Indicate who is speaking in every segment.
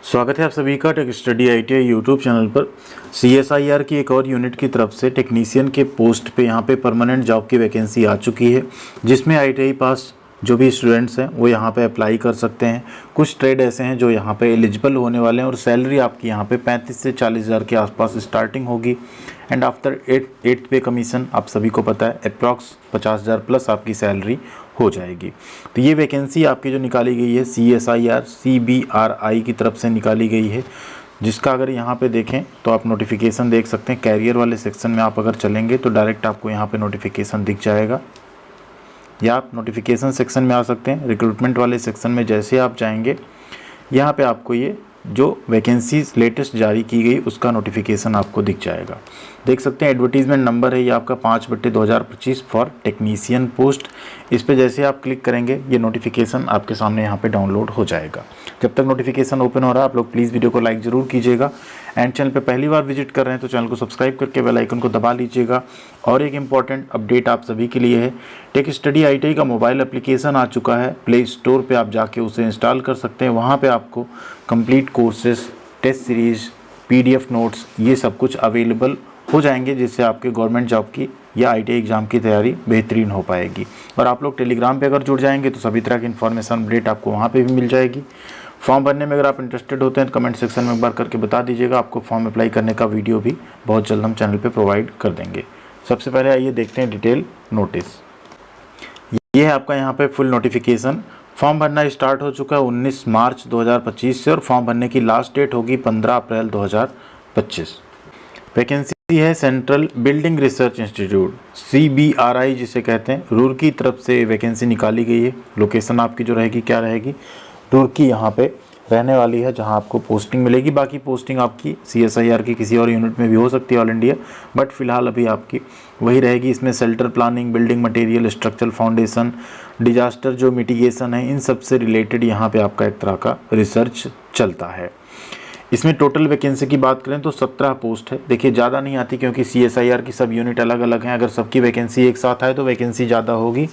Speaker 1: स्वागत है आप सभी का tech study ITI YouTube channel पर। CSIR की एक और यूनिट की तरफ से टेक्नीशियन के पोस्ट पे यहाँ पे परमानेंट जॉब की वैकेंसी आ चुकी है, जिसमें ITI पास जो भी स्टूडेंट्स हैं वो यहाँ पे अप्लाई कर सकते हैं। कुछ ट्रेड ऐसे हैं जो यहाँ पे एलिजिबल होने वाले हैं और सैलरी आपकी यहाँ पे 35 से 40 हज़ार के आसपास स्टार्टिंग होगी। एंड आफ्टर 8 पे कमीशन आप सभी को पता है अप्रॉक्स 50,000 प्लस आपकी सैलरी हो जाएगी। तो ये वैकेंसी आपकी जो निकाली गई है CSIR CBRI की तरफ से निकाली गई है, जिसका अगर यहाँ पे देखें तो आप नोटिफिकेशन देख सकते हैं। कैरियर वाले सेक्शन में आप अगर चलेंगे तो डायरेक्ट आपको यहाँ पे नोटिफिकेशन दिख जाएगा, या आप नोटिफिकेशन सेक्शन में आ सकते हैं। रिक्रूटमेंट वाले सेक्शन में जैसे आप जाएंगे यहाँ पे आपको ये जो वैकेंसीज लेटेस्ट जारी की गई उसका नोटिफिकेशन आपको दिख जाएगा। देख सकते हैं एडवर्टीजमेंट नंबर है ये आपका 5/2025 फॉर टेक्नीशियन पोस्ट। इस पे जैसे आप क्लिक करेंगे ये नोटिफिकेशन आपके सामने यहाँ पे डाउनलोड हो जाएगा। जब तक नोटिफिकेशन ओपन हो रहा है आप लोग प्लीज़ वीडियो को लाइक ज़रूर कीजिएगा। एंड चैनल पे पहली बार विजिट कर रहे हैं तो चैनल को सब्सक्राइब करके बेल आइकन को दबा लीजिएगा। और एक इम्पॉर्टेंट अपडेट आप सभी के लिए है, टेक स्टडी ITI का मोबाइल एप्लीकेशन आ चुका है। प्ले स्टोर पे आप जाके उसे इंस्टॉल कर सकते हैं। वहाँ पे आपको complete courses, test series, PDF notes ये सब कुछ अवेलेबल हो जाएंगे, जिससे आपके गवर्नमेंट जॉब की या ITI एग्ज़ाम की तैयारी बेहतरीन हो पाएगी। और आप लोग टेलीग्राम पे अगर जुड़ जाएंगे तो सभी तरह की इन्फॉर्मेशन अपडेट आपको वहाँ पे भी मिल जाएगी। फॉर्म भरने में अगर आप इंटरेस्टेड होते हैं तो कमेंट सेक्शन में एक बार करके बता दीजिएगा। आपको फॉर्म अप्लाई करने का वीडियो भी बहुत जल्द हम चैनल पे प्रोवाइड कर देंगे। सबसे पहले आइए देखते हैं डिटेल नोटिस। ये है आपका यहाँ पे फुल नोटिफिकेशन। फॉर्म भरना स्टार्ट हो चुका है 19 मार्च 2025 से और फॉर्म भरने की लास्ट डेट होगी 15 अप्रैल 2025। वैकेंसी है central building research institute CBRI जिसे कहते हैं, रुड़की की तरफ से वैकेंसी निकाली गई है। लोकेशन आपकी जो रहेगी क्या रहेगी, रुड़की यहाँ पे रहने वाली है जहाँ आपको पोस्टिंग मिलेगी। बाकी पोस्टिंग आपकी CSIR की किसी और यूनिट में भी हो सकती है ऑल इंडिया, बट फिलहाल अभी आपकी वही रहेगी। इसमें shelter planning, building material, structural foundation, disaster जो मिटिगेशन है, इन सब से रिलेटेड यहाँ पे आपका एक तरह का रिसर्च चलता है। इसमें टोटल वैकेंसी की बात करें तो 17 पोस्ट है। देखिए ज़्यादा नहीं आती क्योंकि CSIR की सब यूनिट अलग अलग हैं। अगर सबकी वैकेंसी एक साथ आए तो वैकेंसी ज़्यादा होगी,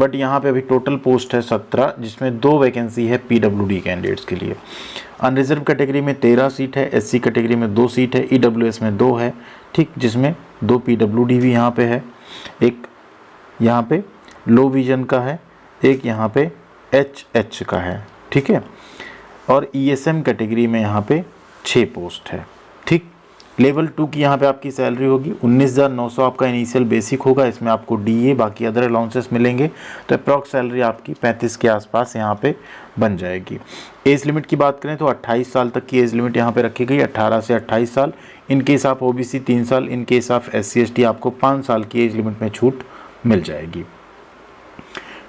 Speaker 1: बट यहाँ पे अभी टोटल पोस्ट है 17, जिसमें 2 वैकेंसी है PWD कैंडिडेट्स के लिए। अनरिजर्व कैटेगरी में 13 सीट है, SC कैटेगरी में 2 सीट है, EWS में 2 है, ठीक, जिसमें 2 PWD भी यहाँ पे है। एक यहाँ पे लो विजन का है, एक यहाँ पे HH का है, ठीक है। और ESM कैटेगरी में यहाँ पे 6 पोस्ट है, ठीक। लेवल 2 की यहाँ पे आपकी सैलरी होगी 19,900 आपका इनिशियल बेसिक होगा। इसमें आपको DA बाकी अदर अलाउंसेस मिलेंगे, तो अप्रॉक्स सैलरी आपकी 35 के आसपास यहाँ पे बन जाएगी। एज लिमिट की बात करें तो 28 साल तक की एज लिमिट यहाँ पे रखी गई, 18 से 28 साल। इन केस आप OBC 3 साल, इन केस आप SC ST आपको 5 साल की एज लिमिट में छूट मिल जाएगी।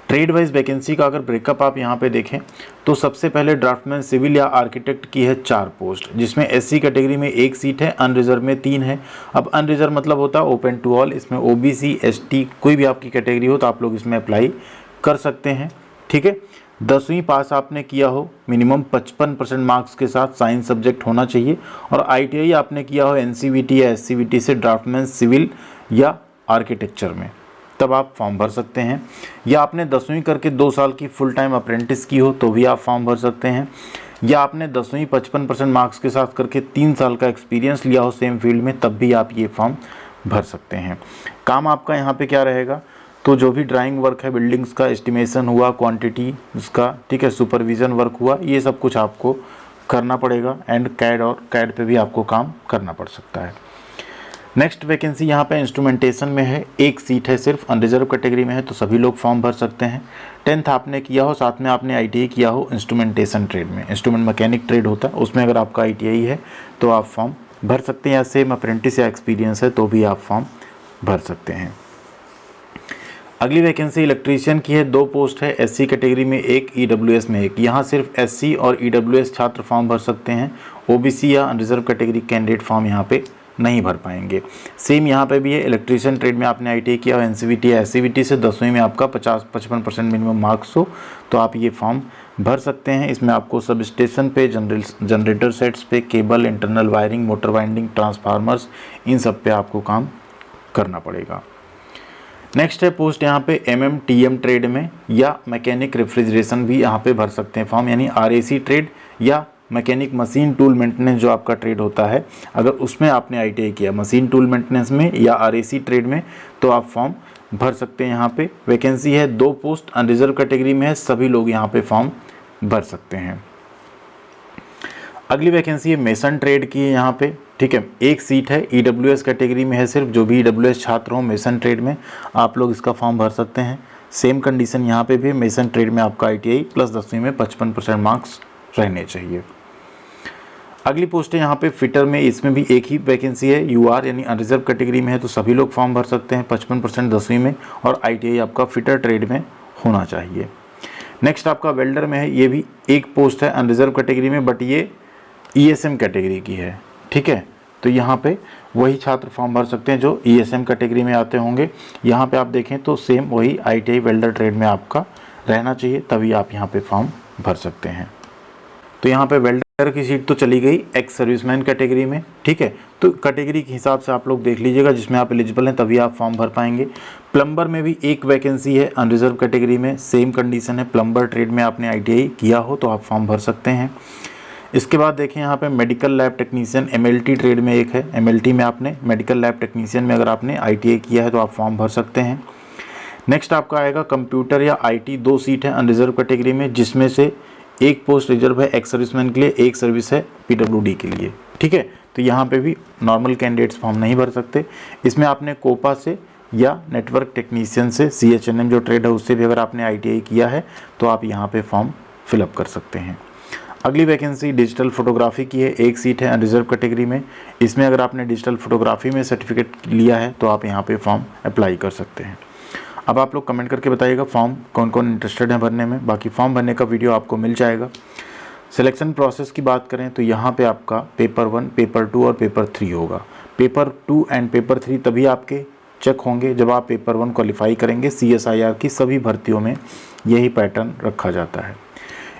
Speaker 1: ट्रेड वाइज वैकेंसी का अगर ब्रेकअप आप यहाँ पे देखें तो सबसे पहले ड्राफ्टमैन सिविल या आर्किटेक्ट की है 4 पोस्ट, जिसमें SC कैटेगरी में 1 सीट है, अनरिजर्व में 3 है। अब अनरिजर्व मतलब होता है ओपन टू ऑल। इसमें OBC ST कोई भी आपकी कैटेगरी हो तो आप लोग इसमें अप्लाई कर सकते हैं, ठीक है। 10वीं पास आपने किया हो, मिनिमम 55% मार्क्स के साथ साइंस सब्जेक्ट होना चाहिए, और ITI आपने किया हो NCVT या SCVT से ड्राफ्टमैन सिविल या आर्किटेक्चर में, तब आप फॉर्म भर सकते हैं। या आपने 10वीं करके 2 साल की फुल टाइम अप्रेंटिस की हो तो भी आप फॉर्म भर सकते हैं। या आपने 10वीं 55% मार्क्स के साथ करके 3 साल का एक्सपीरियंस लिया हो सेम फील्ड में, तब भी आप ये फॉर्म भर सकते हैं। काम आपका यहाँ पे क्या रहेगा, तो जो भी ड्राइंग वर्क है, बिल्डिंग्स का एस्टिमेशन हुआ, क्वान्टिटी उसका, ठीक है, सुपरविज़न वर्क हुआ, ये सब कुछ आपको करना पड़ेगा। एंड कैड पे भी आपको काम करना पड़ सकता है। नेक्स्ट वैकेंसी यहाँ पे इंस्ट्रूमेंटेशन में है, 1 सीट है सिर्फ, अनरिजर्व कैटेगरी में है, तो सभी लोग फॉर्म भर सकते हैं। 10th आपने किया हो, साथ में आपने ITI किया हो इंस्ट्रूमेंटेशन ट्रेड में, इंस्ट्रूमेंट मैकेनिक ट्रेड होता है उसमें, अगर आपका ITI है तो आप फॉर्म भर सकते हैं। या सेम अप्रेंटिस या एक्सपीरियंस है तो भी आप फॉर्म भर सकते हैं। अगली वैकेंसी इलेक्ट्रीशियन की है, 2 पोस्ट है, SC कैटेगरी में 1, EWS में 1। यहाँ सिर्फ SC और EWS छात्र फॉर्म भर सकते हैं। OBC या अनरिजर्व कैटेगरी कैंडिडेट फॉर्म यहाँ पे नहीं भर पाएंगे। सेम यहाँ पे भी है, इलेक्ट्रीशियन ट्रेड में आपने ITI किया हो, NCVT या SCVT से 10वीं में आपका 55% मिनिमम मार्क्स हो तो आप ये फॉर्म भर सकते हैं। इसमें आपको सब स्टेशन पे, जनरेटर सेट्स पे, cable, internal wiring, motor winding, transformers, इन सब पे आपको काम करना पड़ेगा। नेक्स्ट है पोस्ट यहाँ पे MM TM ट्रेड में या मैकेनिक रेफ्रिजरेशन भी यहाँ पे भर सकते हैं फॉर्म, यानी RAC ट्रेड या मैकेनिक मशीन टूल मेंटेनेंस जो आपका ट्रेड होता है, अगर उसमें आपने ITI किया मशीन टूल मेंटेनेंस में या RAC ट्रेड में, तो आप फॉर्म भर सकते हैं। यहाँ पे वैकेंसी है 2 पोस्ट, अनरिजर्व कैटेगरी में है, सभी लोग यहाँ पे फॉर्म भर सकते हैं। अगली वैकेंसी है मेसन ट्रेड की है यहाँ पे, ठीक है। एक सीट है EWS कैटेगरी में है, सिर्फ जो भी EWS छात्र हो मेसन ट्रेड में आप लोग इसका फॉर्म भर सकते हैं। सेम कंडीशन यहाँ पे भी, मेसन ट्रेड में आपका ITI प्लस 10वीं में 55% मार्क्स रहने चाहिए। अगली पोस्ट है यहाँ पे फिटर में, इसमें भी एक ही वैकेंसी है, UR यानी अनरिजर्व कैटेगरी में है, तो सभी लोग फॉर्म भर सकते हैं। 55% 10वीं में और ITI आपका फिटर ट्रेड में होना चाहिए। नेक्स्ट आपका वेल्डर में है, ये भी एक पोस्ट है अनरिजर्व कैटेगरी में, बट ये ESM कैटेगरी की है, ठीक है। तो यहाँ पे वही छात्र फॉर्म भर सकते हैं जो ESM कैटेगरी में आते होंगे। यहाँ पे आप देखें तो सेम वही ITI वेल्डर ट्रेड में आपका रहना चाहिए, तभी आप यहाँ पे फॉर्म भर सकते हैं। तो यहाँ पे वेल्डर की सीट तो चली गई एक्स सर्विसमैन कैटेगरी में, ठीक है। तो कैटेगरी के हिसाब से आप लोग देख लीजिएगा, जिसमें आप एलिजिबल हैं तभी आप फॉर्म भर पाएंगे। प्लम्बर में भी एक वैकेंसी है अनरिजर्व कैटेगरी में, सेम कंडीशन है, प्लम्बर ट्रेड में आपने ITI किया हो तो आप फॉर्म भर सकते हैं। इसके बाद देखें यहाँ पे medical lab technician MLT trade में एक है, MLT में आपने मेडिकल लैब टेक्नीशियन में अगर आपने ITI किया है तो आप फॉर्म भर सकते हैं। नेक्स्ट आपका आएगा कंप्यूटर या IT, 2 सीट है अनरिजर्व कैटेगरी में, जिसमें से एक पोस्ट रिजर्व है एक्स सर्विसमैन के लिए, एक सर्विस है PWD के लिए, ठीक है। तो यहाँ पे भी नॉर्मल कैंडिडेट्स फॉर्म नहीं भर सकते। इसमें आपने कोपा से या नेटवर्क टेक्नीशियन से CHNM जो ट्रेड है उससे भी अगर आपने ITI किया है तो आप यहाँ पे फॉर्म फिलअप कर सकते हैं। अगली वैकेंसी डिजिटल फोटोग्राफी की है, एक सीट है अनरिजर्व कैटेगरी में। इसमें अगर आपने डिजिटल फोटोग्राफी में सर्टिफिकेट लिया है तो आप यहाँ पे फॉर्म अप्लाई कर सकते हैं। अब आप लोग कमेंट करके बताइएगा फॉर्म कौन कौन इंटरेस्टेड है भरने में। बाकी फॉर्म भरने का वीडियो आपको मिल जाएगा। सिलेक्शन प्रोसेस की बात करें तो यहाँ पे आपका पेपर 1, पेपर 2 और पेपर 3 होगा। पेपर 2 एंड पेपर 3 तभी आपके चेक होंगे जब आप पेपर 1 क्वालिफाई करेंगे। CSIR की सभी भर्तियों में यही पैटर्न रखा जाता है।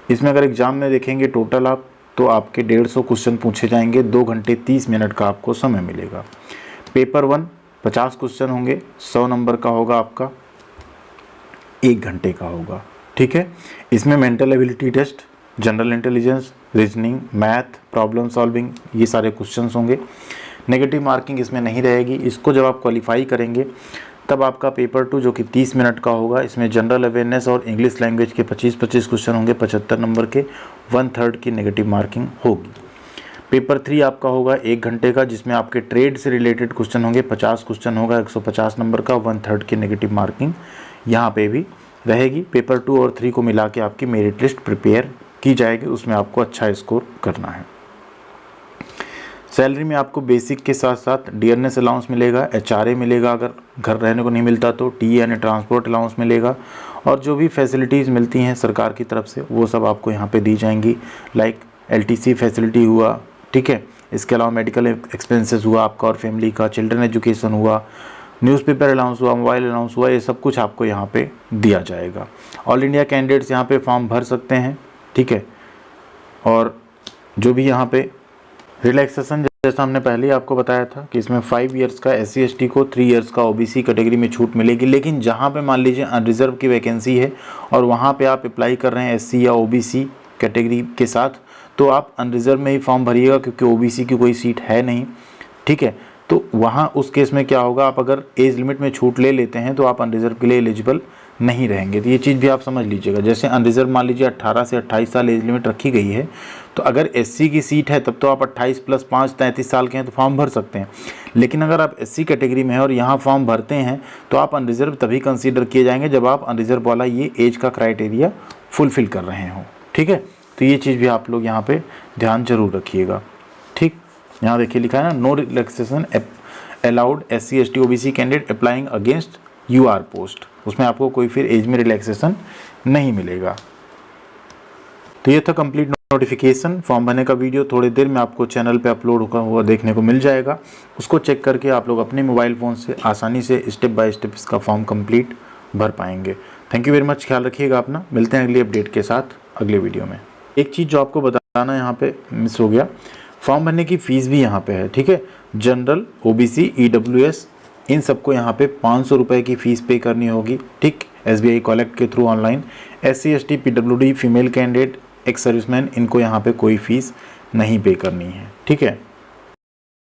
Speaker 1: इसमें अगर एग्ज़ाम में देखेंगे टोटल आप तो आपके 150 क्वेश्चन पूछे जाएंगे, 2 घंटे 30 मिनट का आपको समय मिलेगा। पेपर 1 50 क्वेश्चन होंगे, 100 नंबर का होगा आपका, 1 घंटे का होगा, ठीक है। इसमें mental ability test, general intelligence, reasoning, math, problem solving, ये सारे क्वेश्चंस होंगे। नेगेटिव मार्किंग इसमें नहीं रहेगी। इसको जब आप क्वालिफाई करेंगे तब आपका पेपर 2 जो कि 30 मिनट का होगा, इसमें जनरल अवेयरनेस और इंग्लिश लैंग्वेज के 25-25 क्वेश्चन होंगे, 75 नंबर के, 1/3 की नेगेटिव मार्किंग होगी। पेपर 3 आपका होगा 1 घंटे का, जिसमें आपके ट्रेड से रिलेटेड क्वेश्चन होंगे, 50 क्वेश्चन होगा, 150 नंबर का, 1/3 की नेगेटिव मार्किंग यहाँ पे भी रहेगी। पेपर 2 और 3 को मिला के आपकी मेरिट लिस्ट प्रिपेयर की जाएगी, उसमें आपको अच्छा स्कोर करना है। सैलरी में आपको बेसिक के साथ साथ डियरनेस अलाउंस मिलेगा, HRA मिलेगा, अगर घर रहने को नहीं मिलता तो TE यानी ट्रांसपोर्ट अलाउंस मिलेगा, और जो भी फैसिलिटीज़ मिलती हैं सरकार की तरफ से वो सब आपको यहाँ पे दी जाएंगी। लाइक LTC फैसिलिटी हुआ, ठीक है। इसके अलावा मेडिकल एक्सपेंसेस हुआ आपका और फैमिली का, चिल्ड्रन एजुकेशन हुआ, न्यूज़पेपर अलाउंस हुआ, मोबाइल अलाउंस हुआ, ये सब कुछ आपको यहाँ पे दिया जाएगा। ऑल इंडिया कैंडिडेट्स यहाँ पे फॉर्म भर सकते हैं, ठीक है। और जो भी यहाँ पे रिलैक्सेशन, जैसा हमने पहले ही आपको बताया था कि इसमें 5 इयर्स का SC ST को, 3 इयर्स का OBC कैटेगरी में छूट मिलेगी। लेकिन जहाँ पे मान लीजिए अनरिजर्व की वैकेंसी है और वहाँ पे आप अप्लाई कर रहे हैं SC या OBC कैटेगरी के साथ, तो आप अनरिजर्व में ही फॉर्म भरिएगा, क्योंकि OBC की कोई सीट है नहीं, ठीक है। तो वहाँ उस केस में क्या होगा, आप अगर एज लिमिट में छूट ले लेते हैं तो आप अनरिजर्व के लिए एलिजिबल नहीं रहेंगे। तो ये चीज़ भी आप समझ लीजिएगा। जैसे अनरिजर्व मान लीजिए 18 से 28 साल एज लिमिट रखी गई है, तो अगर SC की सीट है तब तो आप 28 + 5 33 साल के हैं तो फॉर्म भर सकते हैं। लेकिन अगर आप SC कैटेगरी में हैं और यहाँ फॉर्म भरते हैं तो आप अनरिजर्व तभी कंसीडर किए जाएंगे जब आप अनरिजर्व वाला ये एज का क्राइटेरिया फुलफिल कर रहे हों, ठीक है। तो ये चीज़ भी आप लोग यहाँ पर ध्यान जरूर रखिएगा, ठीक। यहाँ देखिए लिखा है ना, no relaxation allowed SC ST OBC candidate applying against UR post, उसमें आपको कोई फिर एज में रिलैक्सेशन नहीं मिलेगा। तो ये था कंप्लीट नोटिफिकेशन। फॉर्म भरने का वीडियो थोड़ी देर में आपको चैनल पे अपलोड हुआ देखने को मिल जाएगा। उसको चेक करके आप लोग अपने मोबाइल फ़ोन से आसानी से स्टेप बाय स्टेप इसका फॉर्म कंप्लीट भर पाएंगे। थैंक यू वेरी मच, ख्याल रखिएगा अपना। मिलते हैं अगली अपडेट के साथ अगले वीडियो में। एक चीज़ जो आपको बताना यहाँ पे मिस हो गया, फॉर्म भरने की फ़ीस भी यहाँ पे है, ठीक है। जनरल, OBC, EWS इन सबको यहाँ पे 500 रुपये की फ़ीस पे करनी होगी, ठीक। SBI कलेक्ट के through online. SC ST PWD female candidate ex serviceman, इनको यहाँ पे कोई फीस नहीं पे करनी है। ठीक है।